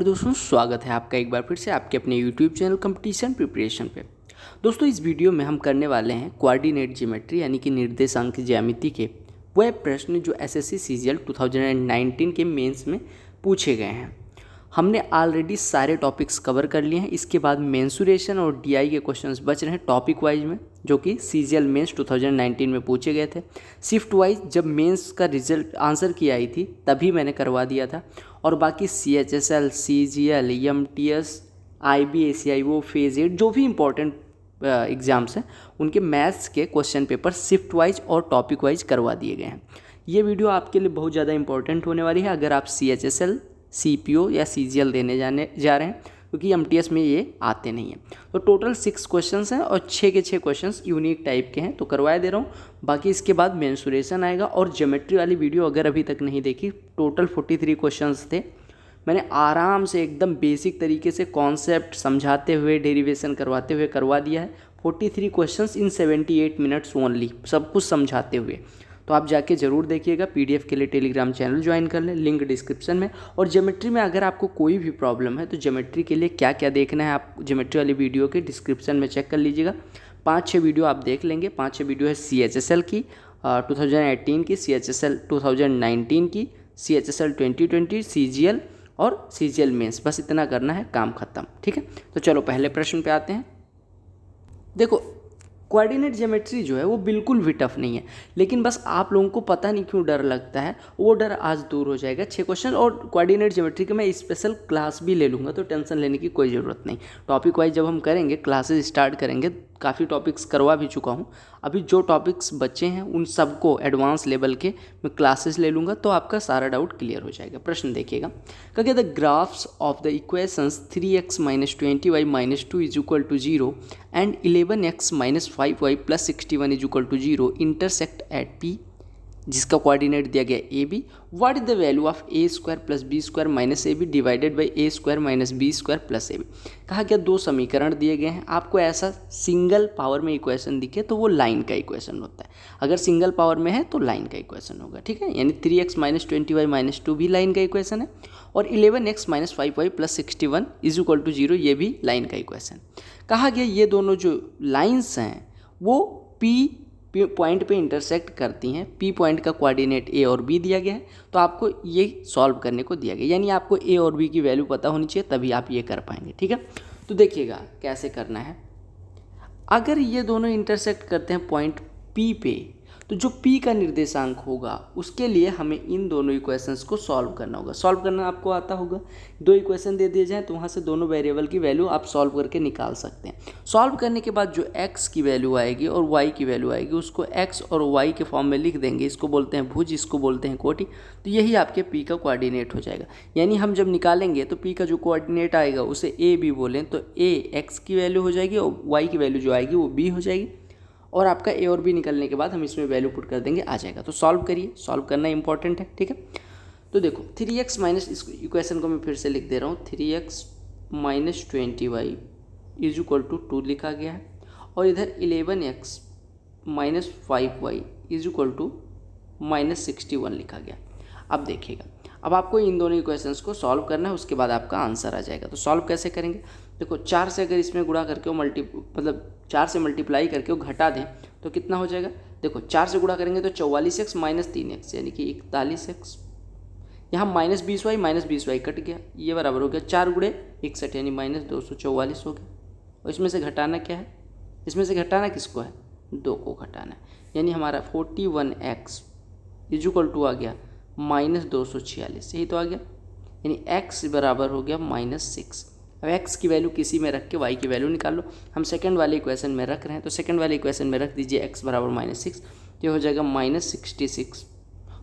नमस्कार दोस्तों, स्वागत है आपका एक बार फिर से आपके अपने YouTube चैनल कंपटीशन प्रिपरेशन पे। दोस्तों, इस वीडियो में हम करने वाले हैं कोऑर्डिनेट ज्योमेट्री यानी कि निर्देशांक ज्यामिति के वह प्रश्न जो एसएससी सीजीएल 2019 के मेंस में पूछे गए हैं। हमने ऑलरेडी सारे टॉपिक्स कवर कर लिए हैं। इसके बाद मेंसुरेशन और डीआई के क्वेश्चंस बच रहे हैं टॉपिक वाइज में, जो कि सीजीएल मेंस 2019 में पूछे गए थे। शिफ्ट वाइज जब मेंस का रिजल्ट आंसर की आई थी तभी मैंने करवा दिया था, और बाकी CHSL, CGL, MTS, IBACI, वो फेज 8 जो भी इंपॉर्टेंट एग्ज़ाम्स हैं उनके मैथ्स के क्वेश्चन पेपर शिफ्ट वाइज और टॉपिक वाइज करवा दिए गए हैं। ये वीडियो आपके लिए बहुत ज़्यादा इंपॉर्टेंट होने वाली है अगर आप CHSL, CPO या CGL देने जा रहे हैं, क्योंकि MTS में ये आते नहीं हैं। तो टोटल 6 क्वेश्चंस हैं और 6 के 6 क्वेश्चंस यूनिक टाइप के हैं, तो करवाए दे रहा हूँ। बाकी इसके बाद मेंसुरेशन आएगा और ज्योमेट्री वाली वीडियो अगर अभी तक नहीं देखी, टोटल 43 क्वेश्चंस थे। मैंने आराम से एकदम बेसिक तरीके से कॉन्सेप्ट समझाते हुए, डेरिवेशन करवाते हुए करवा दिया है। 43 क्वेश्चंस इन 78 मिनट्स ओनली, सब कुछ समझाते हुए। तो आप जाके ज़रूर देखिएगा। PDF के लिए टेलीग्राम चैनल ज्वाइन कर लें, लिंक डिस्क्रिप्शन में। और ज्योमेट्री में अगर आपको कोई भी प्रॉब्लम है तो ज्योमेट्री के लिए क्या क्या देखना है आप ज्योमेट्री वाली वीडियो के डिस्क्रिप्शन में चेक कर लीजिएगा। 5-6 वीडियो आप देख लेंगे। 5-6 वीडियो है CHSL की 2018 की, CHSL 2019 की, CHSL 2020, CGL और CGL मेंस। बस इतना करना है, काम खत्म। ठीक है, तो चलो पहले प्रश्न पे आते हैं। देखो, कोऑर्डिनेट ज्योमेट्री जो है वो बिल्कुल भी टफ नहीं है, लेकिन बस आप लोगों को पता नहीं क्यों डर लगता है। वो डर आज दूर हो जाएगा। 6 क्वेश्चन और कोऑर्डिनेट ज्योमेट्री के मैं स्पेशल क्लास भी ले लूँगा, तो टेंशन लेने की कोई ज़रूरत नहीं। टॉपिक वाइज जब हम करेंगे, क्लासेस स्टार्ट करेंगे, काफ़ी टॉपिक्स करवा भी चुका हूँ। अभी जो टॉपिक्स बचे हैं उन सबको एडवांस लेवल के मैं क्लासेस ले लूँगा, तो आपका सारा डाउट क्लियर हो जाएगा। प्रश्न देखिएगा, क्या the graphs of the equations 3x - 20y - 2 = 0 and 11x - 5y + 61 = 0 intersect at P, जिसका कोऑर्डिनेट दिया गया AB। What is the value of a² + b² - ab divided by a² - b² + ab। कहा गया दो समीकरण दिए गए हैं, आपको ऐसा सिंगल पावर में इक्वेशन दिखे तो वो लाइन का इक्वेशन होता है। अगर सिंगल पावर में है तो लाइन का इक्वेशन होगा। ठीक है, यानी 3x - 20y - 2 भी लाइन का इक्वेशन है, और 11x - 5y + 61 = 0 ये भी लाइन का इक्वेशन। कहा गया ये दोनों जो लाइन्स हैं वो P पॉइंट पे इंटरसेक्ट करती हैं। P पॉइंट का कोऑर्डिनेट A और B दिया गया है, तो आपको ये सॉल्व करने को दिया गया, यानी आपको A और B की वैल्यू पता होनी चाहिए, तभी आप ये कर पाएंगे। ठीक है, तो देखिएगा कैसे करना है। अगर ये दोनों इंटरसेक्ट करते हैं पॉइंट P पे, तो जो P का निर्देशांक होगा उसके लिए हमें इन दोनों इक्वेशंस को सॉल्व करना होगा। सॉल्व करना आपको आता होगा, दो इक्वेशन दे दिए जाएँ तो वहाँ से दोनों वेरिएबल की वैल्यू आप सॉल्व करके निकाल सकते हैं। सॉल्व करने के बाद जो x की वैल्यू आएगी और y की वैल्यू आएगी, उसको x और y के फॉर्म में लिख देंगे। इसको बोलते हैं भुज, इसको बोलते हैं कोटि। तो यही आपके P का कोऑर्डिनेट हो जाएगा। यानी हम जब निकालेंगे तो P का जो कोऑर्डिनेट आएगा उसे A B बोलें तो A x की वैल्यू हो जाएगी और y की वैल्यू जो आएगी वो B हो जाएगी। और आपका A और B निकलने के बाद हम इसमें वैल्यू पुट कर देंगे, आ जाएगा। तो सॉल्व करिए, सॉल्व करना इंपॉर्टेंट है। ठीक है, तो देखो 3x माइनस, इस इक्वेशन को मैं फिर से लिख दे रहा हूँ, 3x - 20y = 2 लिखा गया है, और इधर 11x - 5y = -61 लिखा गया। अब देखिएगा, अब आपको इन दोनों इक्वेशंस को सॉल्व करना है, उसके बाद आपका आंसर आ जाएगा। तो सॉल्व कैसे करेंगे, देखो 4 से अगर इसमें गुणा करके वो 4 से मल्टीप्लाई करके वो घटा दें तो कितना हो जाएगा। देखो 4 से गुणा करेंगे तो 44x - 3x यानी कि 41x। यहाँ -20y - 20y कट गया, ये बराबर हो गया 4 × 61 यानी -244 हो गया। और इसमें से घटाना क्या है, इसमें से घटाना किसको है, 2 को घटाना है, यानी हमारा 41x = आ गया -246, यही तो आ गया। यानी x बराबर हो गया -6। अब x की वैल्यू किसी में रख के y की वैल्यू निकाल लो। हम सेकंड वाले इक्वेशन में रख रहे हैं, तो सेकंड वाले इक्वेशन में रख दीजिए x बराबर -6, तो हो जाएगा -66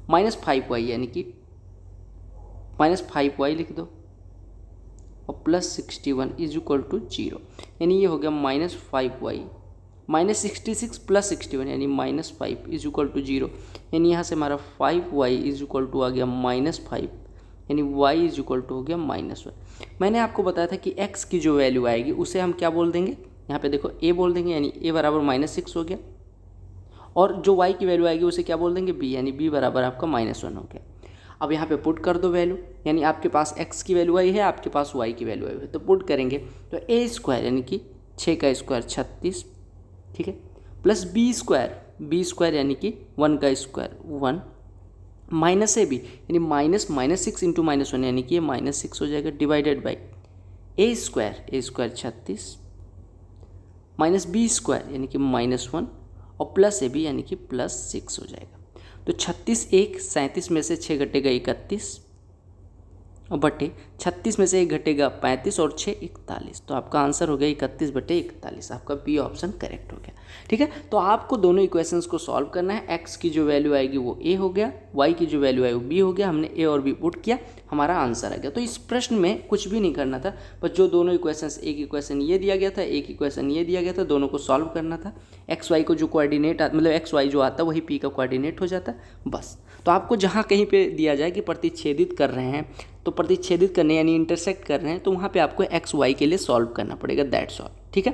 -5y, यानी कि -5y लिख दो और +61 = 0, यानी ये हो गया -5y -66 + 61 यानी -5 = 0, यानी यहाँ से हमारा 5y = आ गया -5, यानी y = हो गया -1। मैंने आपको बताया था कि x की जो वैल्यू आएगी उसे हम क्या बोल देंगे, यहाँ पे देखो a बोल देंगे, यानी a बराबर -6 हो गया, और जो y की वैल्यू आएगी उसे क्या बोल देंगे b, यानी b बराबर आपका -1 हो गया। अब यहाँ पे पुट कर दो वैल्यू, यानी आपके पास x की वैल्यू आई है, आपके पास y की वैल्यू आई है, तो पुट करेंगे तो a स्क्वायर यानी कि 6 का स्क्वायर 36, ठीक है, प्लस b स्क्वायर यानी कि 1 का स्क्वायर 1, माइनस ए बी यानी -6 इंटू -1 यानी कि ये -6 हो जाएगा, divided by A square 36 minus B square यानी कि -1 और प्लस ए बी यानी कि +6 हो जाएगा। तो 36 1 37 में से 6 घटेगा 31 और बटे 36 में से 1 घटेगा 35 और 6 41, तो आपका आंसर हो गया 31/41। आपका बी ऑप्शन करेक्ट हो गया, ठीक है। तो आपको दोनों इक्वेशंस को सॉल्व करना है। एक्स की जो वैल्यू आएगी वो ए हो गया, वाई की जो वैल्यू आएगी वो बी हो गया, हमने ए और बी पुट किया, हमारा आंसर आ गया। तो इस प्रश्न में कुछ भी नहीं करना था, बस जो दोनों इक्वेशंस, एक इक्वेशन ये दिया गया था, एक इक्वेशन ये दिया गया था, दोनों को सॉल्व करना था। एक्स वाई को जो कोऑर्डिनेट मतलब एक्स वाई जो आता है वही पी का कोऑर्डिनेट हो जाता है, बस। तो आपको जहाँ कहीं पे दिया जाए कि प्रतिच्छेदित कर रहे हैं, तो प्रतिच्छेदित करने यानी इंटरसेक्ट कर रहे हैं, तो वहाँ पे आपको एक्स वाई के लिए सॉल्व करना पड़ेगा, दैट्स ऑल, ठीक है।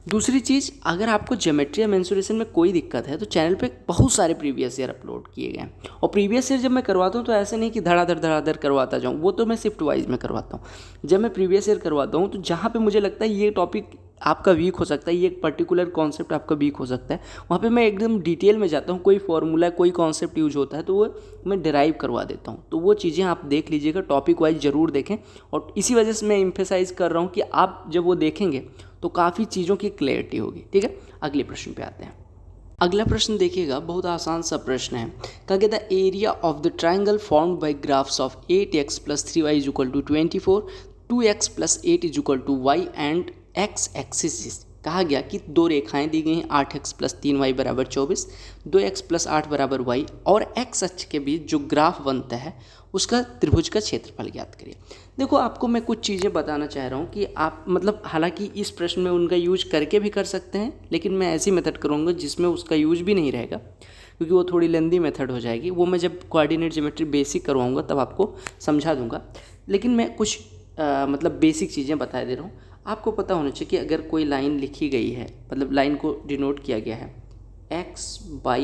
दूसरी चीज़, अगर आपको ज्योमेट्री या मेंसुरेशन में कोई दिक्कत है तो चैनल पे बहुत सारे प्रीवियस ईयर अपलोड किए गए हैं, और प्रीवियस ईयर जब मैं करवाता हूँ तो ऐसे नहीं कि धड़ाधड़ करवाता जाऊँ, वो तो मैं शिफ्ट वाइज में करवाता हूँ। जब मैं प्रीवियस ईयर करवाता हूँ तो जहाँ पे मुझे लगता है ये टॉपिक आपका वीक हो सकता है, ये एक पर्टिकुलर कॉन्सेप्ट आपका वीक हो सकता है, वहाँ पे मैं एकदम डिटेल में जाता हूँ, कोई फॉर्मूला कोई कॉन्सेप्ट यूज होता है तो वो मैं डिराइव करवा देता हूँ। तो वो चीज़ें आप देख लीजिएगा, टॉपिक वाइज ज़रूर देखें, और इसी वजह से मैं एम्फेसाइज कर रहा हूँ कि आप जब वो देखेंगे तो काफ़ी चीज़ों की क्लैरिटी होगी, ठीक है। अगले प्रश्न पे आते हैं। अगला प्रश्न देखिएगा, बहुत आसान सा प्रश्न है। कहा गया the area of the triangle formed by graphs of 8x + 3y = 24, 2x + 8 = y and x axis. कहा गया कि दो रेखाएं दी गई हैं, 8x + 3y = 24, 2x + 8 = y, और x अक्ष के बीच जो ग्राफ बनता है उसका त्रिभुज का क्षेत्रफल ज्ञात करिए। देखो, आपको मैं कुछ चीज़ें बताना चाह रहा हूँ कि आप मतलब हालांकि इस प्रश्न में उनका यूज करके भी कर सकते हैं, लेकिन मैं ऐसी मेथड करूँगा जिसमें उसका यूज भी नहीं रहेगा, क्योंकि वो थोड़ी लेंदी मेथड हो जाएगी। वो मैं जब कोऑर्डिनेट ज्योमेट्री बेसिक करवाऊँगा तब आपको समझा दूँगा, लेकिन मैं कुछ मतलब बेसिक चीज़ें बता दे रहा हूँ। आपको पता होना चाहिए कि अगर कोई लाइन लिखी गई है, मतलब लाइन को डिनोट किया गया है x/a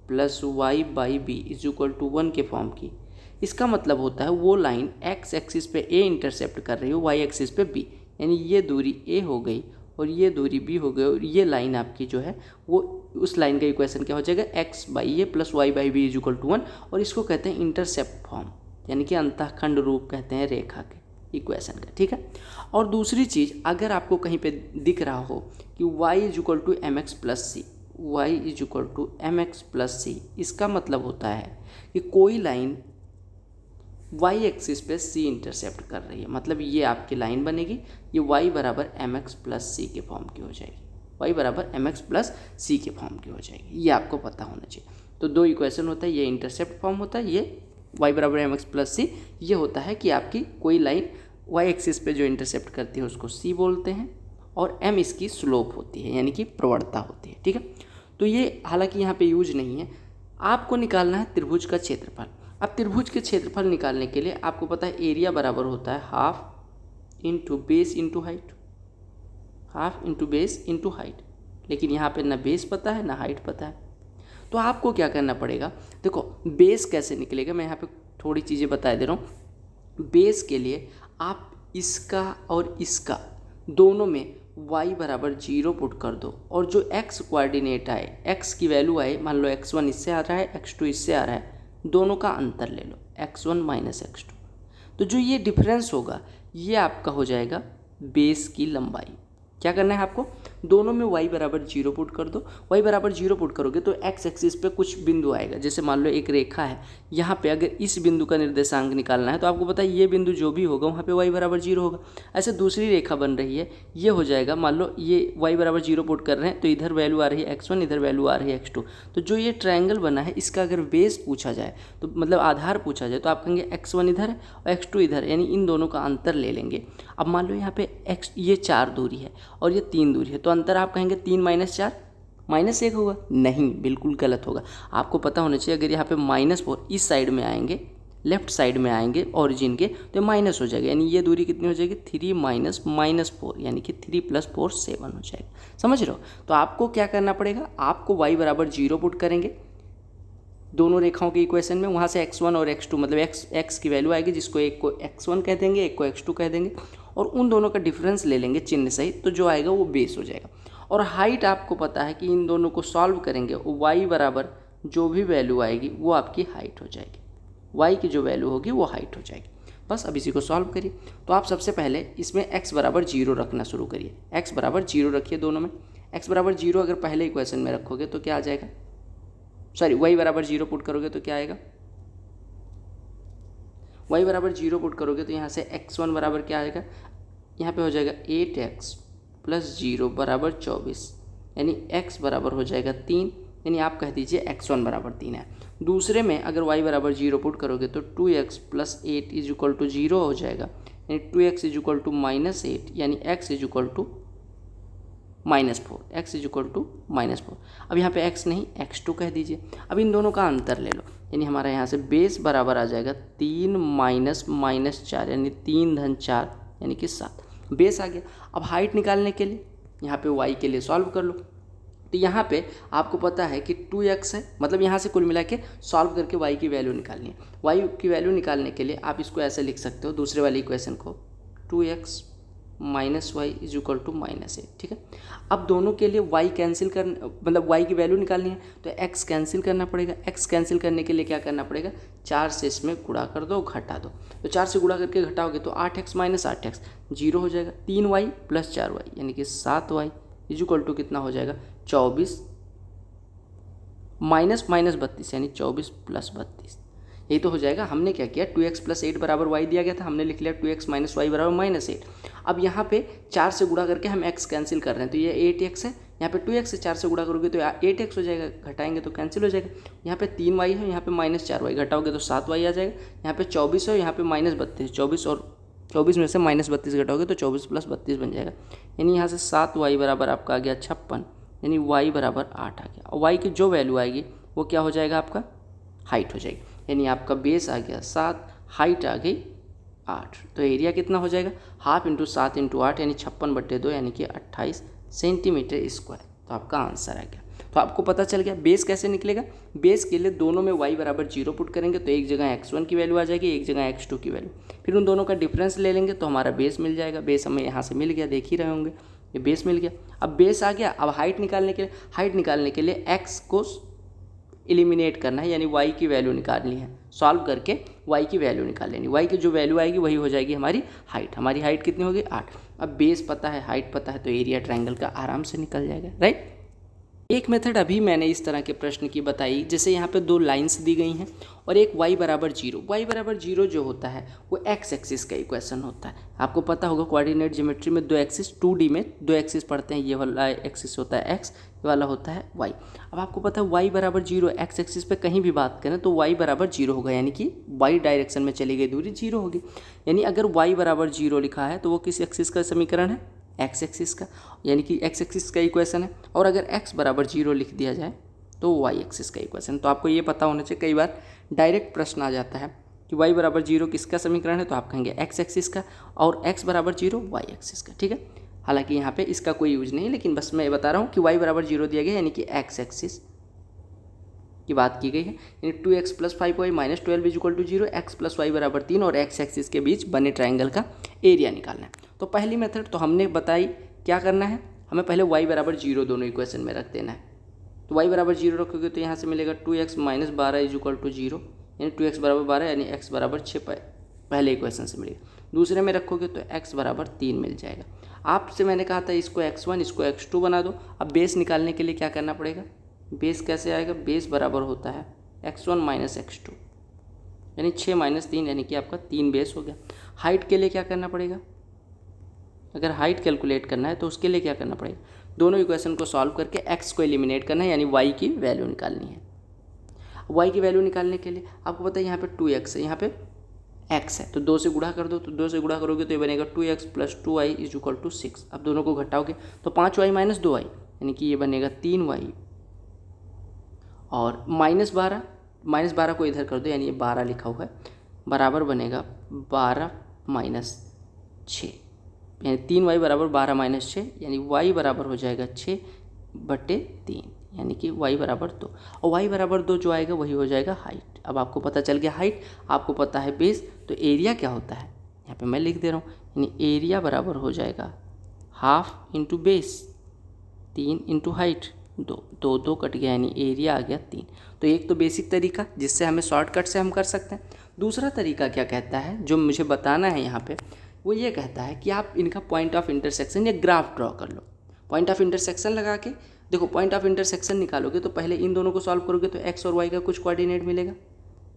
+ y/b = 1 के फॉर्म की, इसका मतलब होता है वो लाइन x एक्सिस पे a इंटरसेप्ट कर रही हो, y एक्सिस पे b, यानी ये दूरी a हो गई और ये दूरी b हो गई, और ये लाइन आपकी जो है वो उस लाइन का इक्वेशन क्या हो जाएगा, x/a + y/b = 1, और इसको कहते हैं इंटरसेप्ट फॉर्म, यानी कि अंतःखंड रूप कहते हैं रेखा के इक्वेशन का, ठीक है। और दूसरी चीज़, अगर आपको कहीं पे दिख रहा हो कि y = mx + c, y = mx + c, इसका मतलब होता है कि कोई लाइन y एक्सिस पे c इंटरसेप्ट कर रही है, मतलब ये आपकी लाइन बनेगी, ये y = mx + c के फॉर्म की हो जाएगी, y = mx + c के फॉर्म की हो जाएगी, ये आपको पता होना चाहिए। तो दो इक्वेशन होता है, ये इंटरसेप्ट फॉर्म होता है, ये y = mx + c, ये होता है कि आपकी कोई लाइन y एक्सिस पे जो इंटरसेप्ट करती है उसको c बोलते हैं, और m इसकी स्लोप होती है, यानी कि प्रवणता होती है, ठीक है। तो ये हालांकि यहाँ पे यूज नहीं है, आपको निकालना है त्रिभुज का क्षेत्रफल। अब त्रिभुज के क्षेत्रफल निकालने के लिए आपको पता है एरिया बराबर होता है half into base into height, half into base into height, लेकिन यहाँ पे ना बेस पता है ना हाइट पता है। तो आपको क्या करना पड़ेगा, देखो बेस कैसे निकलेगा, मैं यहाँ पे थोड़ी चीज़ें बता दे रहा हूँ। बेस के लिए आप इसका और इसका दोनों में y = 0 पुट कर दो, और जो x कोऑर्डिनेट आए, x की वैल्यू आए, मान लो x1 इससे आ रहा है, x2 इससे आ रहा है, दोनों का अंतर ले लो, x1 - x2, तो जो ये डिफरेंस होगा ये आपका हो जाएगा बेस की लंबाई। क्या करना है आपको, दोनों में y = 0 पुट कर दो। y = 0 पुट करोगे तो x एक्सिस पे कुछ बिंदु आएगा, जैसे मान लो एक रेखा है, यहाँ पे अगर इस बिंदु का निर्देशांक निकालना है तो आपको पता है ये बिंदु जो भी होगा वहाँ पे y = 0 होगा। ऐसे दूसरी रेखा बन रही है, ये हो जाएगा, मान लो ये y = 0 पुट कर रहे हैं तो इधर वैल्यू आ रही है x1, इधर वैल्यू आ रही है x2, तो जो ये ट्रायंगल बना है इसका अगर बेस पूछा जाए तो मतलब आधार पूछा जाए तो आप कहेंगे x1 इधर है और x2 इधर, यानी इन दोनों का अंतर ले लेंगे। अब मान लो यहाँ पे x ये 4 दूरी है और ये 3 दूरी है, तो अंतर आप कहेंगे 3 - 4 -1 होगा, नहीं, बिल्कुल गलत होगा। आपको पता होना चाहिए अगर यहाँ पे -4 इस साइड में आएंगे, लेफ्ट साइड में आएंगे ओरिजिन के, तो माइनस हो जाएगा, यानी ये दूरी कितनी हो जाएगी, 3 - -4, यानी कि 3 + 4 7 हो जाएगा, समझ रहे हो। तो आपको क्या करना पड़ेगा, आपको y = 0 पुट करेंगे, दोनों रेखाओं के इक्वेशन में, वहाँ से x1 और x2 मतलब x की वैल्यू आएगी, जिसको एक को x1 कह देंगे, एक को x2 कह देंगे, और उन दोनों का डिफरेंस ले लेंगे चिन्ह सहित, तो जो आएगा वो बेस हो जाएगा। और हाइट आपको पता है कि इन दोनों को सॉल्व करेंगे, y बराबर जो भी वैल्यू आएगी वो आपकी हाइट हो जाएगी, y की जो वैल्यू होगी वो हाइट हो जाएगी। बस अब इसी को सॉल्व करिए। तो आप सबसे पहले इसमें x बराबर 0 रखना शुरू करिए। x बराबर 0 रखिए दोनों में। x बराबर 0 अगर पहले इक्वेशन में रखोगे तो क्या आ जाएगा, सॉरी y बराबर 0 पुट करोगे तो क्या आएगा, y बराबर 0 पुट करोगे तो यहाँ से x1 बराबर क्या आएगा, यहाँ पे हो जाएगा 8x प्लस 0 बराबर 24, यानी x बराबर हो जाएगा 3, यानी आप कह दीजिए x1 बराबर 3 है। दूसरे में अगर y बराबर 0 पुट करोगे तो 2x plus 8 is equal to 0 हो जाएगा, यानी 2x इज इक्वल टू -8, यानी x is equal to -4, x is equal to -4। अब यहाँ पे x नहीं x2 कह दीजिए। अब इन दोनों का अंतर ले लो, यानी हमारा यहाँ से बेस बराबर आ जाएगा 3 माइनस -4, यानी 3 धन 4 यानी कि 7, बेस आ गया। अब हाइट निकालने के लिए यहाँ पे y के लिए सॉल्व कर लो। तो यहाँ पे आपको पता है कि 2x है, मतलब यहाँ से कुल मिला के सॉल्व करके y की वैल्यू निकालनी है। y की वैल्यू निकालने के लिए आप इसको ऐसे लिख सकते हो, दूसरे वाली इक्वेशन को 2x minus Y is equal to -8, ठीक है। अब दोनों के लिए y कैंसिल कर, मतलब y की वैल्यू निकालनी है तो x कैंसिल करना पड़ेगा। x कैंसिल करने के लिए क्या करना पड़ेगा, 4 से इसमें गुणा कर दो, घटा दो। तो 4 से गुणा करके घटाओगे तो 8x माइनस 8x 0 हो जाएगा, 3y प्लस 4y यानी कि 7y इज इक्वल टू कितना हो जाएगा, 24 माइनस -32 यानी 24 प्लस 32, यही तो हो जाएगा। हमने क्या किया, 2x प्लस 8 बराबर y दिया गया था, हमने लिख लिया 2x माइनस वाई बराबर -8। अब यहाँ पे 4 से गुणा करके हम x कैंसिल कर रहे हैं, तो ये 8x है, यहाँ पे 2x से 4 से गुणा करोगे तो 8x हो जाएगा, घटाएंगे तो कैंसिल हो जाएगा। यहाँ पे 3y है, यहाँ पे -4y, घटाओगे तो 7y आ जाएगा। यहाँ पे 24 है, यहाँ पे -32, 24 और 24 में से -32 घटाओगे तो 24 प्लस 32 बन जाएगा, यानी यहाँ से 7y बराबर आपका आ गया 56, यानी y बराबर 8 आ गया। और y की जो वैल्यू आएगी वो क्या हो जाएगा, आपका हाइट हो जाएगी, यानी आपका बेस आ गया 7, हाइट आ गई 8। तो एरिया कितना हो जाएगा, हाफ इंटू 7 इंटू 8 यानी 56/2 यानी कि 28 सेंटीमीटर स्क्वायर। तो आपका आंसर आ गया। तो आपको पता चल गया बेस कैसे निकलेगा। बेस के लिए दोनों में y बराबर 0 पुट करेंगे तो एक जगह x1 की वैल्यू आ जाएगी, एक जगह x2 की वैल्यू, फिर उन दोनों का डिफरेंस ले लेंगे तो हमारा बेस मिल जाएगा। बेस हमें यहाँ से मिल गया, देख ही रहे होंगे, ये बेस मिल गया। अब बेस आ गया, अब हाइट निकालने के लिए x को एलिमिनेट करना है, यानी y की वैल्यू निकालनी है। सॉल्व करके y की वैल्यू निकाल लेनी, y की जो वैल्यू आएगी वही हो जाएगी हमारी हाइट। हमारी हाइट कितनी होगी, 8। अब बेस पता है, हाइट पता है, तो एरिया ट्रायंगल का आराम से निकल जाएगा, राइट। एक मेथड अभी मैंने इस तरह के प्रश्न की बताई, जैसे यहाँ पे 2 लाइंस दी गई हैं और एक y बराबर 0। y बराबर 0 जो होता है वो x एक्सिस का इक्वेशन होता है। आपको पता होगा कोऑर्डिनेट ज्योमेट्री में 2 एक्सिस, 2D में 2 एक्सिस पढ़ते हैं। ये वाला एक्सिस होता है x, ये वाला होता है y। अब आपको पता है y बराबर 0, x एक्सिस पे कहीं भी बात करें तो y बराबर 0 होगा, यानी कि y डायरेक्शन में चली गई दूरी 0 होगी। यानी अगर y बराबर 0 लिखा है तो वो किस एक्सिस का समीकरण है, एक्स एक्सिस का, यानी कि एक्स एक्सिस का इक्वेशन है। और अगर x बराबर 0 लिख दिया जाए तो y एक्सिस का इक्वेशन। तो आपको ये पता होना चाहिए, कई बार डायरेक्ट प्रश्न आ जाता है कि y बराबर 0 किसका समीकरण है, तो आप कहेंगे x एक्सिस का, और x बराबर 0 y एक्सिस का, ठीक है। हालांकि यहाँ पे इसका कोई यूज नहीं, लेकिन बस मैं बता रहा हूँ कि y बराबर 0 दिया गया, यानी कि x एक्सिस की बात की गई है, यानी 2x plus 5y minus 12 is equal to 0, x plus Y बराबर 3 और x एक्सिस के बीच बने ट्रायंगल का एरिया निकालना है। तो पहली मेथड तो हमने बताई, क्या करना है, हमें पहले y बराबर 0 दोनों इक्वेशन में रख देना है। तो y बराबर 0 रखोगे तो यहाँ से मिलेगा 2x minus 12 is equal to 0, यानी 2x बराबर 12 यानी x बराबर 6 पहले इक्वेशन से मिलेगा। दूसरे में रखोगे तो x बराबर 3 मिल जाएगा। आपसे मैंने कहा था इसको x1 इसको x2 बना दो। अब बेस निकालने के लिए क्या करना पड़ेगा, बेस कैसे आएगा, बेस बराबर होता है x1 माइनस x2, यानी 6 माइनस 3 यानी कि आपका 3 बेस हो गया। हाइट के लिए क्या करना पड़ेगा, अगर हाइट कैलकुलेट करना है तो उसके लिए क्या करना पड़ेगा, दोनों इक्वेशन को सॉल्व करके x को एलिमिनेट करना है, यानी y की वैल्यू निकालनी है। y की वैल्यू निकालने के लिए आपको पता है यहाँ पे 2x है, यहाँ पे x है, तो 2 से गुणा कर दो। तो 2 से गुणा करोगे तो ये बनेगा 2x plus 2y is equal to 6। अब दोनों को घटाओगे तो 5y माइनस 2y यानी कि ये बनेगा 3y, और -12 को इधर कर दो, यानी ये 12 लिखा हुआ है, बराबर बनेगा 12 माइनस 6, यानी 3y बराबर 12 माइनस 6, यानी y बराबर हो जाएगा 6/3, यानी कि y बराबर 2, और y बराबर 2 जो आएगा वही हो जाएगा हाइट। अब आपको पता चल गया हाइट, आपको पता है बेस, तो एरिया क्या होता है यहाँ पे मैं लिख दे रहा हूँ, यानी एरिया बराबर हो जाएगा half into base 3 into height 2, 2 cut गया यानी एरिया आ गया 3। तो एक तो बेसिक तरीका जिससे हमें शॉर्टकट से हम कर सकते हैं। दूसरा तरीका क्या कहता है जो मुझे बताना है यहाँ पे, वो ये कहता है कि आप इनका पॉइंट ऑफ इंटरसेक्शन या ग्राफ ड्रॉ कर लो। पॉइंट ऑफ इंटरसेक्शन लगा के देखो, पॉइंट ऑफ इंटरसेक्शन निकालोगे तो पहले इन दोनों को सॉल्व करोगे तो एक्स और वाई का कुछ कोऑर्डिनेट मिलेगा,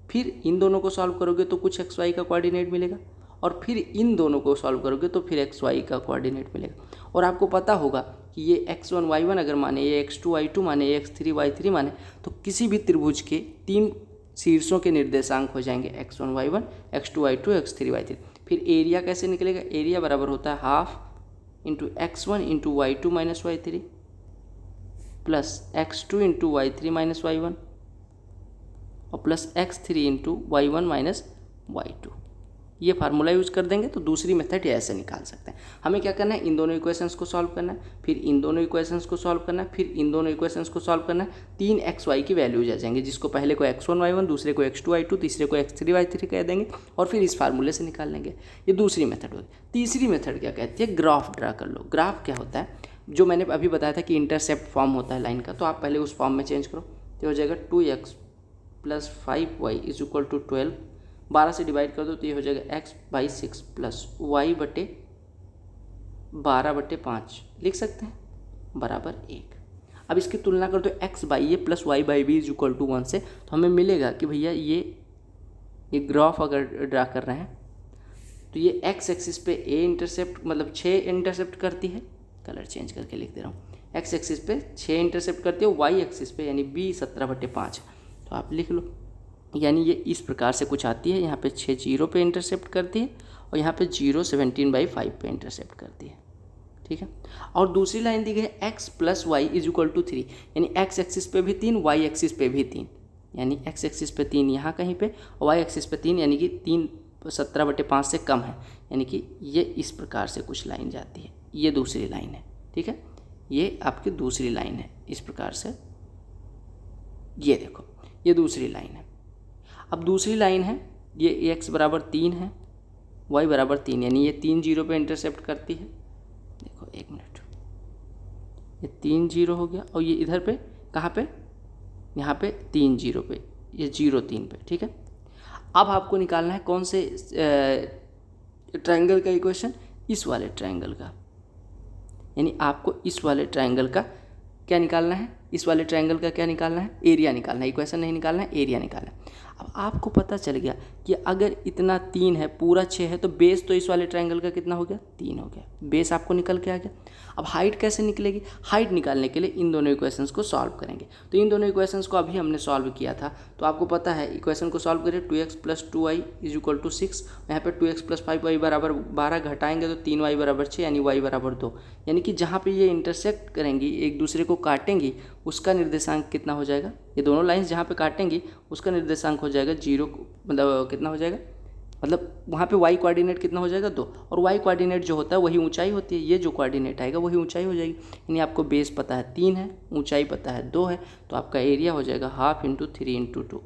फिर इन दोनों को सॉल्व करोगे तो कुछ एक्स वाई का कोऑर्डिनेट मिलेगा, और फिर इन दोनों को सॉल्व करोगे तो फिर एक्स वाई का कोऑर्डिनेट मिलेगा। और आपको पता होगा कि ये x1 y1 अगर माने, ये x2 y2 माने, ये x3 y3 माने, तो किसी भी त्रिभुज के 3 शीर्षों के निर्देशांक हो जाएंगे x1 y1, x2 y2, x3 y3। फिर एरिया कैसे निकलेगा, एरिया बराबर होता है half into x1 into y2 minus y3 plus x2 into y3 minus y1 और plus x3 into y1 minus y2। ये फार्मूला यूज़ कर देंगे तो दूसरी मेथड ऐसे निकाल सकते हैं। हमें क्या करना है, इन दोनों इक्वेशंस को सॉल्व करना है, फिर इन दोनों इक्वेशंस को सॉल्व करना है, फिर इन दोनों इक्वेशंस को सॉल्व करना है। 3 एक्स वाई की वैल्यूज आ जाएंगे, जिसको पहले को x1 y1, दूसरे को x2 y2, तीसरे को x3 y3 कह देंगे, और फिर इस फार्मूले से निकाल लेंगे। ये दूसरी मेथड होगी। तीसरी मेथड क्या कहती है, ग्राफ ड्रा कर लो। ग्राफ क्या होता है, जो मैंने अभी बताया था कि इंटरसेप्ट फॉर्म होता है लाइन का, तो आप पहले उस फॉर्म में चेंज करो, तो हो जाएगा 2x plus 5y is equal to 12। 12 से डिवाइड कर दो तो ये हो जाएगा x/6 प्लस y बटे 12/5 लिख सकते हैं बराबर 1। अब इसकी तुलना कर दो x/a plus y/b is equal to 1 से, तो हमें मिलेगा कि भैया ये ग्राफ अगर ड्रा कर रहे हैं तो ये x एक्सिस पे a इंटरसेप्ट मतलब 6 इंटरसेप्ट करती है, कलर चेंज करके लिख दे रहा हूँ, x एक्सिस पे 6 इंटरसेप्ट करती है, y एक्सिस पे यानी b 17/5, तो आप लिख लो। यानी ये इस प्रकार से कुछ आती है, यहाँ पे 6 0 पे इंटरसेप्ट करती है और यहाँ पे 0 17/5 पे इंटरसेप्ट करती है, ठीक है। और दूसरी लाइन दी गई है x plus Y is equal to 3, यानी x एक्सिस पे भी 3, y एक्सिस पे भी 3, यानी x एक्सिस पे 3 यहाँ कहीं पे और y एक्सिस पे 3, यानी कि 3 17/5 से कम है, यानी कि ये इस प्रकार से कुछ लाइन जाती है। ये दूसरी लाइन है, ठीक है, ये आपकी दूसरी लाइन है इस प्रकार से। ये देखो ये दूसरी लाइन है। अब दूसरी लाइन है, ये x बराबर 3 है, y बराबर 3, यानी ये 3 0 पे इंटरसेप्ट करती है। देखो एक मिनट, ये 3 0 हो गया और ये इधर पे कहाँ पे, यहाँ पे 3 0 पे, ये 0 3 पे, ठीक है। अब आपको निकालना है कौन से ट्रायंगल का इक्वेशन, इस वाले ट्रायंगल का, यानी आपको इस वाले ट्रायंगल का क्या निकालना है, इस वाले ट्रायंगल का क्या निकालना है, एरिया निकालना है, इक्वेशन नहीं निकालना है, एरिया निकालना है। अब आपको पता चल गया कि अगर इतना 3 है, पूरा 6 है, तो बेस तो इस वाले ट्रायंगल का कितना हो गया, 3 हो गया, बेस आपको निकल के आ गया। अब हाइट कैसे निकलेगी, हाइट निकालने के लिए इन दोनों इक्वेशंस को सॉल्व करेंगे। तो इन दोनों इक्वेशंस को अभी हमने सॉल्व किया था, तो आपको पता है इक्वेशन को सॉल्व करें, 2x plus 2y is equal to 6, यहाँ पे 2x प्लस 5y बराबर 12 घटाएंगे तो 3y बराबर 6, यानी y बराबर 2, यानी कि जहाँ पे ये इंटरसेक्ट करेंगी, एक दूसरे को काटेंगी, उसका निर्देशांक कितना हो जाएगा, ये दोनों लाइंस जहाँ पे काटेंगी उसका निर्देशांक हो जाएगा 0, मतलब कितना हो जाएगा, मतलब वहाँ पे y कोऑर्डिनेट कितना हो जाएगा 2, और y कोऑर्डिनेट जो होता है वही ऊंचाई होती है, ये जो कोऑर्डिनेट आएगा वही ऊंचाई हो जाएगी। यानी आपको बेस पता है 3 है, ऊंचाई पता है 2 है, तो आपका एरिया हो जाएगा हाफ इंटू 3 इंटू 2,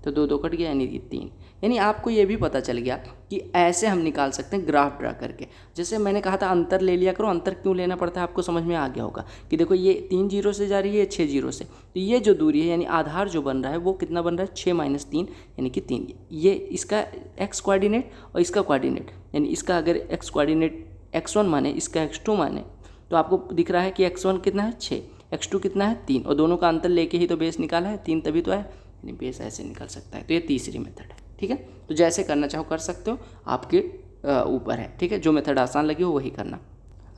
तो 2 2 कट गया यानी 3। यानी आपको ये भी पता चल गया कि ऐसे हम निकाल सकते हैं ग्राफ ड्रा करके। जैसे मैंने कहा था अंतर ले लिया करो, अंतर क्यों लेना पड़ता है आपको समझ में आ गया होगा कि देखो ये 3 0 से जा रही है, 6 0 से, तो ये जो दूरी है यानी आधार जो बन रहा है वो कितना बन रहा है, 6 - 3 यानी कि 3। ये इसका x कोऑर्डिनेट और इसका कोऑर्डिनेट, यानी इसका अगर x कोऑर्डिनेट x1 माने, इसका x2 माने, तो आपको दिख रहा है कि x1 कितना है 6, x2 कितना है 3, और दोनों का अंतर लेके ही तो बेस निकाला है 3, तभी तो है, यानी बेस ऐसे निकल सकता है। तो ये तीसरी मेथड है, ठीक है। तो जैसे करना चाहो कर सकते हो, आपके ऊपर है, ठीक है, जो मेथड आसान लगी हो वही करना।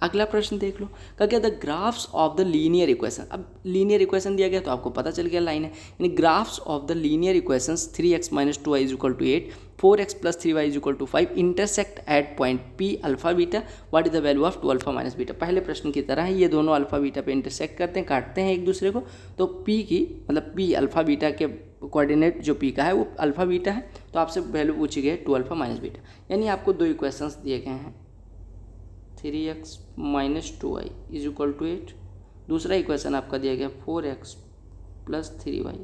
अगला प्रश्न देख लो, क्या कहता है graphs of the linear equation. अब लीनियर इक्वेशन दिया गया तो आपको पता चल गया लाइन है, यानी graphs of the linear equations 3x - 2y is equal to 8, 4x + 3y is equal to 5 intersect at point p alpha beta, what is the value of 2 alpha minus beta. पहले प्रश्न की तरह है, ये दोनों अल्फा बीटा पे intersect करते हैं, काटते हैं एक दूसरे को, तो p की मतलब p अल्फा बीटा के कोऑर्डिनेट जो p का है वो अल्फा बीटा है, तो आपसे वैल्यू पूछी गई है 2 अल्फा माइनस बीटा। यानी आपको दो इक्वेशंस दिए गए हैं, 3x - 2y is equal to 8, दूसरा इक्वेशन आपका दिया गया 4x + 3y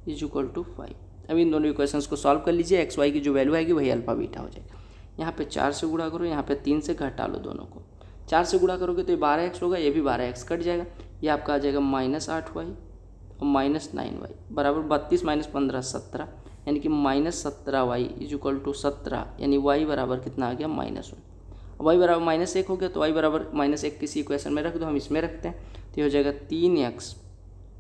= 5। अब इन दोनों इक्वेशंस को सॉल्व कर लीजिए, एक्स वाई की जो वैल्यू आएगी वही अल्फा बीटा हो जाएगा। यहाँ पे 4 से गुणा करो, यहाँ पे 3 से घटा लो दोनों को। 4 से गुणा करोगे तो ये 12x होगा, ये भी 12x कट जाएगा, ये आपका आ जाएगा -8y और -9y बराबर 32 - 15 17, यानी कि -17y = 17, यानी y बराबर कितना आ गया -1। y बराबर -1 हो गया तो y बराबर -1 किसी इक्वेशन में रख दो, हम इसमें रखते हैं तो ये हो जाएगा 3x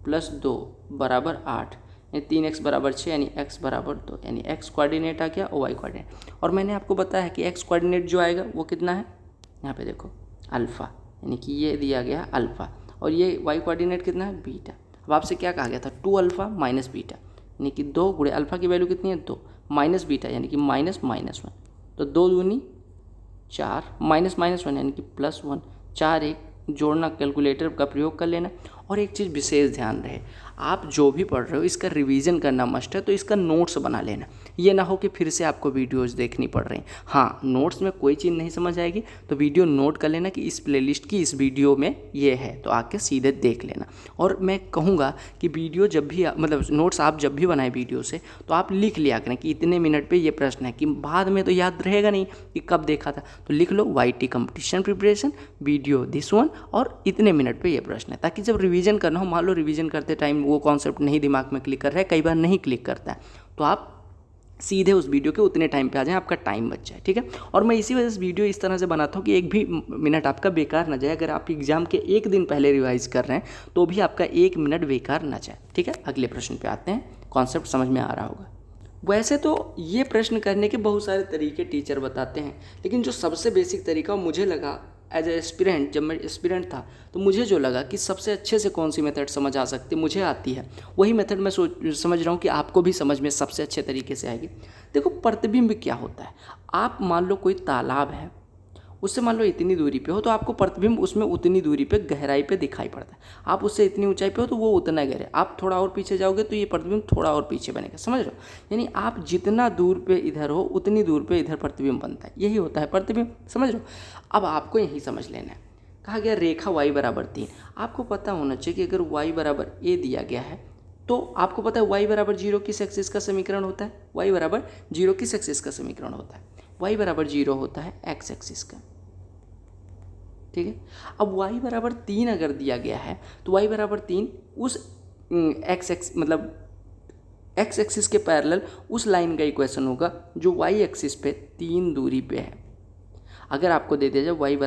+ 2 = 8, यानी 3x = 6, यानी x = 2, यानी x कोऑर्डिनेट आ गया और y कोऑर्डिनेट। और मैंने आपको बताया कि x कोऑर्डिनेट जो आएगा वो कितना है, यहाँ पे देखो अल्फ़ा, यानी कि ये दिया गया है अल्फ़ा, और ये y कोऑर्डिनेट कितना है बीटा। अब आपसे क्या कहा गया था 2 अल्फ़ा - बीटा, यानी कि 2 गुणे अल्फ़ा की वैल्यू कितनी है 2 माइनस बीटा यानी कि -1, तो 2 दूनी 4 -1 यानी कि +1, 4 1 जोड़ना, कैलकुलेटर का प्रयोग कर लेना। और एक चीज़ विशेष ध्यान रहे, आप जो भी पढ़ रहे हो इसका रिवीजन करना मस्ट है, तो इसका नोट्स बना लेना, ये ना हो कि फिर से आपको वीडियोस देखनी पड़ रही। हाँ, नोट्स में कोई चीज़ नहीं समझ आएगी तो वीडियो नोट कर लेना कि इस प्लेलिस्ट की इस वीडियो में ये है, तो आके सीधे देख लेना। और मैं कहूँगा कि वीडियो जब भी मतलब नोट्स आप जब भी बनाए वीडियो से तो आप लिख लिया करें कि इतने मिनट पर ये प्रश्न है, कि बाद में तो याद रहेगा नहीं कि कब देखा था। तो लिख लो YT competition preparation video this one और इतने मिनट पे ये प्रश्न है, ताकि जब रिवीजन करना हो, मान लो रिवीजन करते टाइम वो कॉन्सेप्ट नहीं दिमाग में क्लिक कर रहा है, कई बार नहीं क्लिक करता है, तो आप सीधे उस वीडियो के उतने टाइम पे आ जाएं, आपका टाइम बच जाए, ठीक है। और मैं इसी वजह से वीडियो इस तरह से बनाता हूँ कि एक भी मिनट आपका बेकार ना जाए। अगर आप एग्जाम के एक दिन पहले रिवाइज कर रहे हैं तो भी आपका 1 मिनट बेकार ना जाए, ठीक है। अगले प्रश्न पे आते हैं, कॉन्सेप्ट समझ में आ रहा होगा। वैसे तो ये प्रश्न करने के बहुत सारे तरीके टीचर बताते हैं, लेकिन जो सबसे बेसिक तरीका मुझे लगा एज ए एस्पिरेंट, जब मैं एस्पिरेंट था तो मुझे जो लगा कि सबसे अच्छे से कौन सी मेथड समझ आ सकती मुझे आती है, वही मेथड मैं समझ रहा हूँ कि आपको भी समझ में सबसे अच्छे तरीके से आएगी। देखो, प्रतिबिंब क्या होता है, आप मान लो कोई तालाब है, उससे मान लो इतनी दूरी पे हो तो आपको प्रतिबिंब उसमें उतनी दूरी पे गहराई पे दिखाई पड़ता है। आप उससे इतनी ऊंचाई पे हो तो वो उतना गहरा, आप थोड़ा और पीछे जाओगे तो ये प्रतिबिंब थोड़ा और पीछे बनेगा, समझ रहे हो। यानी आप जितना दूर पे इधर हो उतनी दूर पे इधर प्रतिबिंब बनता है, यही होता है प्रतिबिंब, समझ रहे हो। अब आपको यही समझ लेना है, कहा गया रेखा y = 3। आपको पता होना चाहिए कि अगर y = a दिया गया है तो आपको पता है y = 0 किस एक्सिस का समीकरण होता है, y = 0 किस एक्सिस का समीकरण होता है, y = 0 होता है x एक्सिस का, ठीक है। अब y = 3 अगर दिया गया है तो y = 3 उस x एक्सिस के पैरेलल उस लाइन का इक्वेशन होगा जो y एक्सिस पे 3 दूरी पे है। अगर आपको दे दिया जाए y =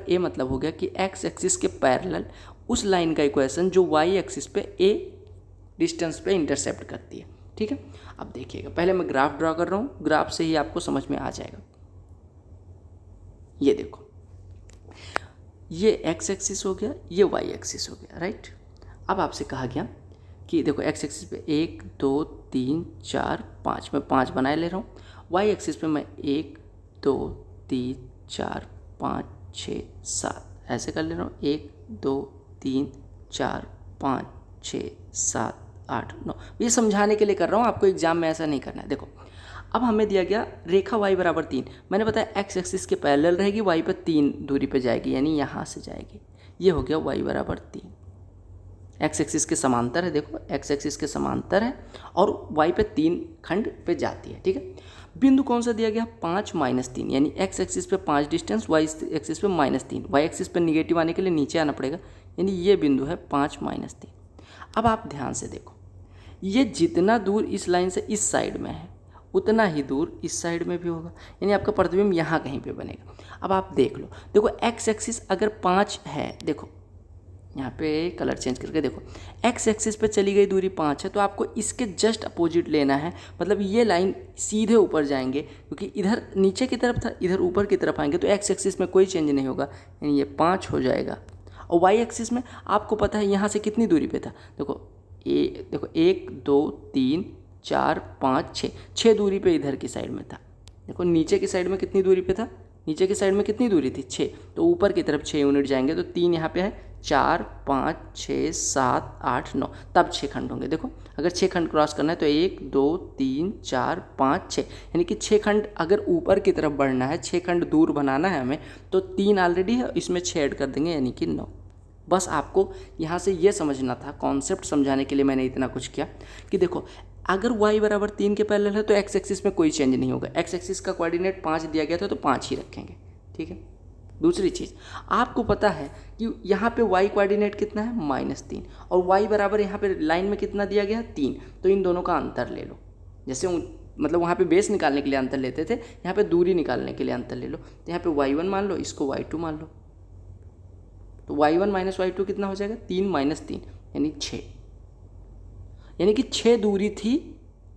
a मतलब हो गया कि x एक्सिस के पैरेलल उस लाइन का इक्वेशन जो y एक्सिस पे a डिस्टेंस पे इंटरसेप्ट करती है, ठीक है। अब देखिएगा, पहले मैं ग्राफ ड्रॉ कर रहा हूँ, ग्राफ से ही आपको समझ में आ जाएगा। ये देखो, ये x एक्सिस हो गया, ये y एक्सिस हो गया, राइट। अब आपसे कहा गया कि देखो x एक्सिस पे 1 2 3 4 5, मैं 5 बनाए ले रहा हूँ। y एक्सिस पे मैं 1 2 3 4 5 6 7 ऐसे कर ले रहा हूँ, 1 2 3 4 5 6 7 8 9। ये समझाने के लिए कर रहा हूँ, आपको एग्जाम में ऐसा नहीं करना है। देखो, अब हमें दिया गया रेखा y = 3, मैंने बताया x एक्सिस के पैरेलल रहेगी, y पे 3 दूरी पे जाएगी, यानी यहाँ से जाएगी, ये हो गया y = 3। x एक्सिस के समांतर है, देखो x एक्सिस के समांतर है और y पे 3 खंड पे जाती है, ठीक है। बिंदु कौन सा दिया गया 5 - 3, यानी x एक्सिस पे 5 डिस्टेंस, y एक्सिस पे -3, y एक्सिस पे निगेटिव आने के लिए नीचे आना पड़ेगा, यानी ये बिंदु है 5 - 3। अब आप ध्यान से देखो, ये जितना दूर इस लाइन से इस साइड में है उतना ही दूर इस साइड में भी होगा, यानी आपका प्रतिबिंब यहाँ कहीं पे बनेगा। अब आप देख लो, देखो x एक्सिस अगर 5 है, देखो यहाँ पे कलर चेंज करके देखो, x एक्सिस पे चली गई दूरी 5 है, तो आपको इसके जस्ट अपोजिट लेना है, मतलब ये लाइन सीधे ऊपर जाएंगे, क्योंकि इधर नीचे की तरफ था, इधर ऊपर की तरफ आएंगे तो x एक्सिस में कोई चेंज नहीं होगा, यानी ये 5 हो जाएगा। और y एक्सिस में आपको पता है यहाँ से कितनी दूरी पे था, देखो देखो 1 2 3 4 5 6 दूरी पे इधर की साइड में था। देखो नीचे की साइड में कितनी दूरी पे था, नीचे की साइड में कितनी दूरी थी 6, तो ऊपर की तरफ 6 यूनिट जाएंगे, तो 3 यहाँ पे है, 4 5 6 7 8 9, तब 6 खंड होंगे। देखो अगर 6 खंड क्रॉस करना है तो 1 2 3 4 5 6, यानी कि 6 खंड अगर ऊपर की तरफ बढ़ना है, 6 खंड दूर बनाना है हमें, तो 3 ऑलरेडी है, इसमें 6 ऐड कर देंगे, यानी कि 9। बस आपको यहाँ से ये समझना था, कॉन्सेप्ट समझाने के लिए मैंने इतना कुछ किया कि देखो अगर y बराबर 3 के पैरेलल है तो x एक्सिस में कोई चेंज नहीं होगा। x एक्सिस का कोऑर्डिनेट 5 दिया गया था तो 5 ही रखेंगे, ठीक है। दूसरी चीज़ आपको पता है कि यहाँ पे y कोऑर्डिनेट कितना है -3 और y बराबर यहाँ पे लाइन में कितना दिया गया है 3, तो इन दोनों का अंतर ले लो। जैसे मतलब वहाँ पे बेस निकालने के लिए अंतर लेते थे, यहाँ पे दूरी निकालने के लिए अंतर ले लो। तो यहाँ पे y1 मान लो, इसको y2 मान लो, तो y1 माइनस y2 कितना हो जाएगा 3 - 3 यानी 6, यानी कि 6 दूरी थी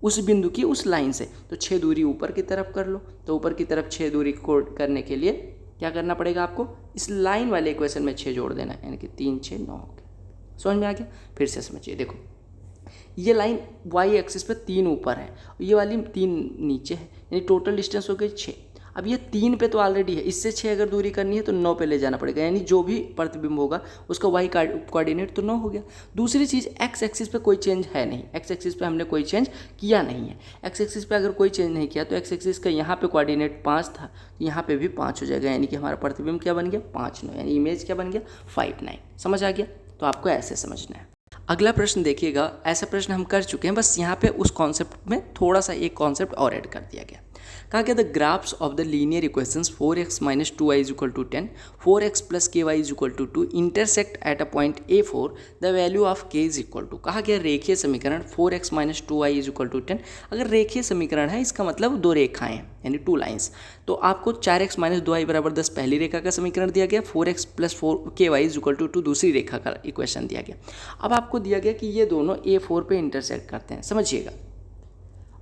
उस बिंदु की उस लाइन से, तो 6 दूरी ऊपर की तरफ कर लो। तो ऊपर की तरफ 6 दूरी को करने के लिए क्या करना पड़ेगा आपको, इस लाइन वाले इक्वेशन में 6 जोड़ देना है, यानी कि 3 6 9 हो गया। समझ में आ गया? फिर से समझिए, देखो ये लाइन y एक्सिस पे 3 ऊपर है, ये वाली 3 नीचे है, यानी टोटल डिस्टेंस हो गई 6। अब ये 3 पे तो ऑलरेडी है, इससे 6 अगर दूरी करनी है तो 9 पे ले जाना पड़ेगा, यानी जो भी प्रतिबिंब होगा उसका y कोऑर्डिनेट तो 9 हो गया। दूसरी चीज़ x एक्सिस पे कोई चेंज है नहीं, x एक्सिस पे हमने कोई चेंज किया नहीं है। x एक्सिस पे अगर कोई चेंज नहीं किया तो x एक्सिस का यहाँ पे कोऑर्डिनेट 5 था, यहाँ पे भी 5 हो जाएगा, यानी कि हमारा प्रतिबिंब क्या बन गया 5 9, यानी इमेज क्या बन गया 5 9। समझ आ गया? तो आपको ऐसे समझना है। अगला प्रश्न देखिएगा, ऐसा प्रश्न हम कर चुके हैं, बस यहाँ पे उस कॉन्सेप्ट में थोड़ा सा एक कॉन्सेप्ट और ऐड कर दिया गया। कहा गया the graphs of the linear equations 4x - 2y = 10, 4x + ky = 2 intersect at a point A4, the value of k = कहा गया रेखीय समीकरण 4x - 2y = 10। अगर रेखीय समीकरण है इसका मतलब दो रेखाएं हैं, यानी 2 लाइन्स। तो आपको 4x - 2y = 10 पहली रेखा का समीकरण दिया गया, 4x + 4ky = 2 दूसरी रेखा का इक्वेशन दिया गया। अब आपको दिया गया कि ये दोनों A4 पे इंटरसेक्ट करते हैं, समझिएगा,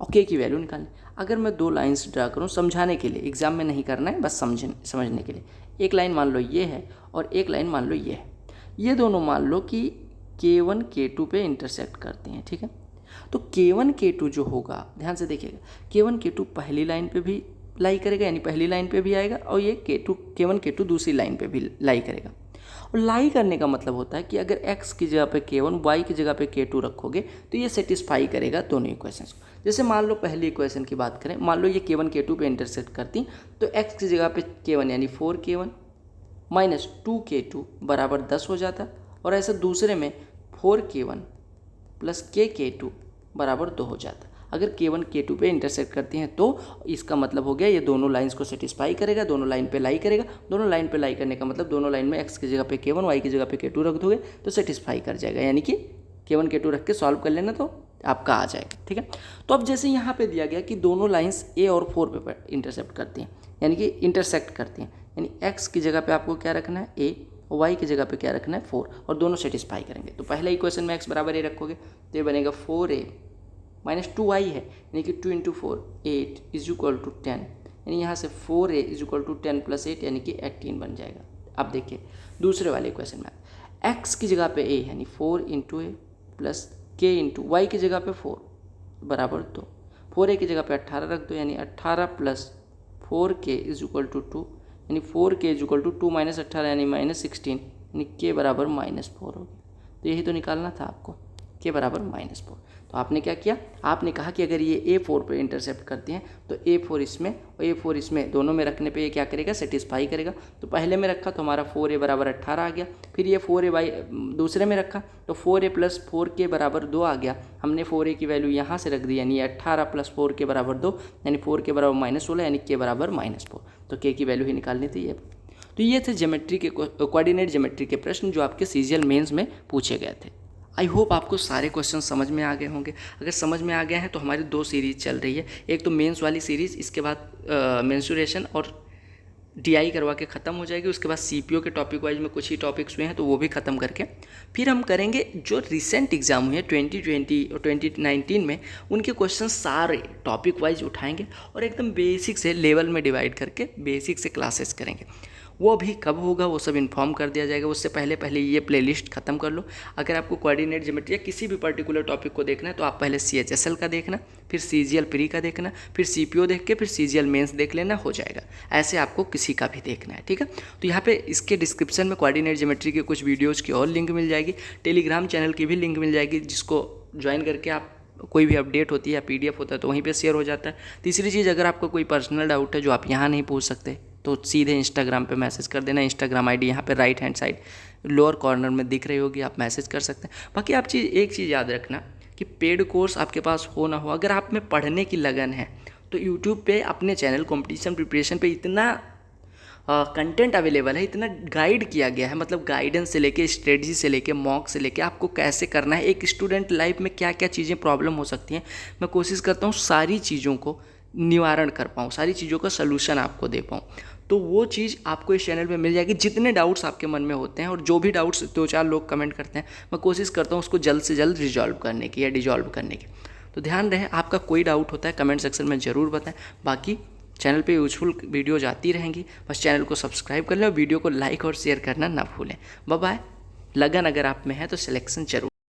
और k की वैल्यू निकालनी। अगर मैं 2 लाइंस ड्रा करूं समझाने के लिए, एग्जाम में नहीं करना है, बस समझने के लिए। एक लाइन मान लो ये है और एक लाइन मान लो ये है, ये दोनों मान लो कि k1 k2 पे इंटरसेक्ट करते हैं, ठीक है। तो k1 k2 जो होगा, ध्यान से देखिएगा, k1 k2 पहली लाइन पे भी लाई करेगा, यानी पहली लाइन पे भी आएगा, और ये k1 k2 दूसरी लाइन पे भी लाई करेगा। और लाई करने का मतलब होता है कि अगर x की जगह पे k1, y की जगह पे k2 रखोगे तो ये सेटिस्फाई करेगा दोनों इक्वेशंस को। जैसे मान लो पहली इक्वेशन की बात करें, मान लो ये k1 k2 पे इंटरसेक्ट करती, तो x की जगह पे k1 यानी 4k1 - 2k2 = 10 हो जाता, और ऐसे दूसरे में 4k1 + kk2 = 2 हो जाता। अगर k1 k2 पे इंटरसेक्ट करती हैं तो इसका मतलब हो गया ये दोनों लाइंस को सेटिस्फाई करेगा, दोनों लाइन पे लाई करेगा। दोनों लाइन पे लाई करने का मतलब दोनों लाइन में x की जगह पे k1, y की जगह पे k2 रख दोगे तो सेटिस्फाई कर जाएगा, यानी कि k1 k2 रख के सॉल्व कर लेना तो आपका आ जाएगा, ठीक है। तो अब जैसे यहाँ पे दिया गया कि दोनों लाइंस a और 4 पे इंटरसेप्ट करती हैं, यानी कि इंटरसेक्ट करती हैं, यानी x की जगह पे आपको क्या रखना है a, और y की जगह पे क्या रखना है 4, और दोनों सेटिस्फाई करेंगे। तो पहले इक्वेशन में x बराबर a रखोगे तो ये बनेगा 4a - 2y है, यानी कि 2 × 4 8 = 10, यानी यहाँ से 4a = 10 + 8 यानी कि 18 बन जाएगा। अब देखिए दूसरे वाले इक्वेशन में x की जगह पे a यानी 4 × a + k × y की जगह पे 4 बराबर 2, 4a की जगह पे 18 रख दो, यानी 18 + 4k = 2, यानी 4k = 2 - 18 यानी -16, यानी k बराबर -4 हो गया। तो यही तो निकालना था आपको, k बराबर -4। तो आपने क्या किया, आपने कहा कि अगर ये A4 पे इंटरसेप्ट करती हैं तो A4 इसमें और A4 इसमें, दोनों में रखने पे ये क्या करेगा, सेटिस्फाई करेगा। तो पहले में रखा तो हमारा 4a = 18 आ गया, फिर ये 4a दूसरे में रखा तो 4a + 4k = 2 आ गया। हमने 4a की वैल्यू यहाँ से रख दी, यानी 18 + 4k = 2, यानी 4k = -16, यानी k बराबर -4। तो k की वैल्यू ही निकालनी थी ये। तो ये थे ज्योमेट्री के कोऑर्डिनेट ज्योमेट्री के प्रश्न जो आपके सीजीएल मेंस में पूछे गए थे। आई होप आपको सारे क्वेश्चन समझ में आ गए होंगे। अगर समझ में आ गए हैं तो हमारी 2 सीरीज़ चल रही है, एक तो मेंस वाली सीरीज़, इसके बाद मेंसुरेशन और DI करवा के ख़त्म हो जाएगी। उसके बाद CPO के टॉपिक वाइज में कुछ ही टॉपिक्स हुए हैं तो वो भी ख़त्म करके फिर हम करेंगे जो रिसेंट एग्ज़ाम हुए 2020 और 2019 में, उनके क्वेश्चन सारे टॉपिक वाइज उठाएंगे और एकदम बेसिक से लेवल में डिवाइड करके बेसिक से क्लासेस करेंगे। वो भी कब होगा वो सब इन्फॉर्म कर दिया जाएगा। उससे पहले ये प्लेलिस्ट ख़त्म कर लो। अगर आपको कोऑर्डिनेट ज्योमेट्री या किसी भी पर्टिकुलर टॉपिक को देखना है तो आप पहले CHSL का देखना, फिर CGL प्री का देखना, फिर CPO देख के फिर CGL मेंस देख लेना, हो जाएगा। ऐसे आपको किसी का भी देखना है, ठीक है। तो यहाँ पे इसके डिस्क्रिप्शन में कोऑर्डिनेट ज्योमेट्री के कुछ वीडियोज़ की और लिंक मिल जाएगी, टेलीग्राम चैनल की भी लिंक मिल जाएगी, जिसको ज्वाइन करके आप कोई भी अपडेट होती है या PDF होता है तो वहीं पे शेयर हो जाता है। तीसरी चीज़, अगर आपका कोई पर्सनल डाउट है जो आप यहाँ नहीं पूछ सकते तो सीधे इंस्टाग्राम पे मैसेज कर देना। इंस्टाग्राम आईडी यहाँ पे right hand side lower corner में दिख रही होगी, आप मैसेज कर सकते हैं। बाकी आप एक चीज़ याद रखना कि पेड कोर्स आपके पास हो ना हो, अगर आप में पढ़ने की लगन है तो यूट्यूब पे अपने चैनल कॉम्पिटिशन प्रिपरेशन पे इतना कंटेंट अवेलेबल है, इतना गाइड किया गया है, मतलब गाइडेंस से लेके स्ट्रेटजी से लेके मॉक से लेके आपको कैसे करना है, एक स्टूडेंट लाइफ में क्या क्या चीज़ें प्रॉब्लम हो सकती हैं, मैं कोशिश करता हूँ सारी चीज़ों को निवारण कर पाऊँ, सारी चीज़ों का सलूशन आपको दे पाऊँ। तो वो चीज़ आपको इस चैनल पे मिल जाएगी। जितने डाउट्स आपके मन में होते हैं और जो भी डाउट्स 2-4 लोग कमेंट करते हैं, मैं कोशिश करता हूँ उसको जल्द से जल्द रिजॉल्व करने की या डिजॉल्व करने की। तो ध्यान रहे, आपका कोई डाउट होता है कमेंट सेक्शन में ज़रूर बताएं। बाकी चैनल पे यूजफुल वीडियोज आती रहेंगी, बस चैनल को सब्सक्राइब कर लें और वीडियो को लाइक और शेयर करना ना भूलें। Bye bye. लगन अगर आप में है तो सिलेक्शन जरूर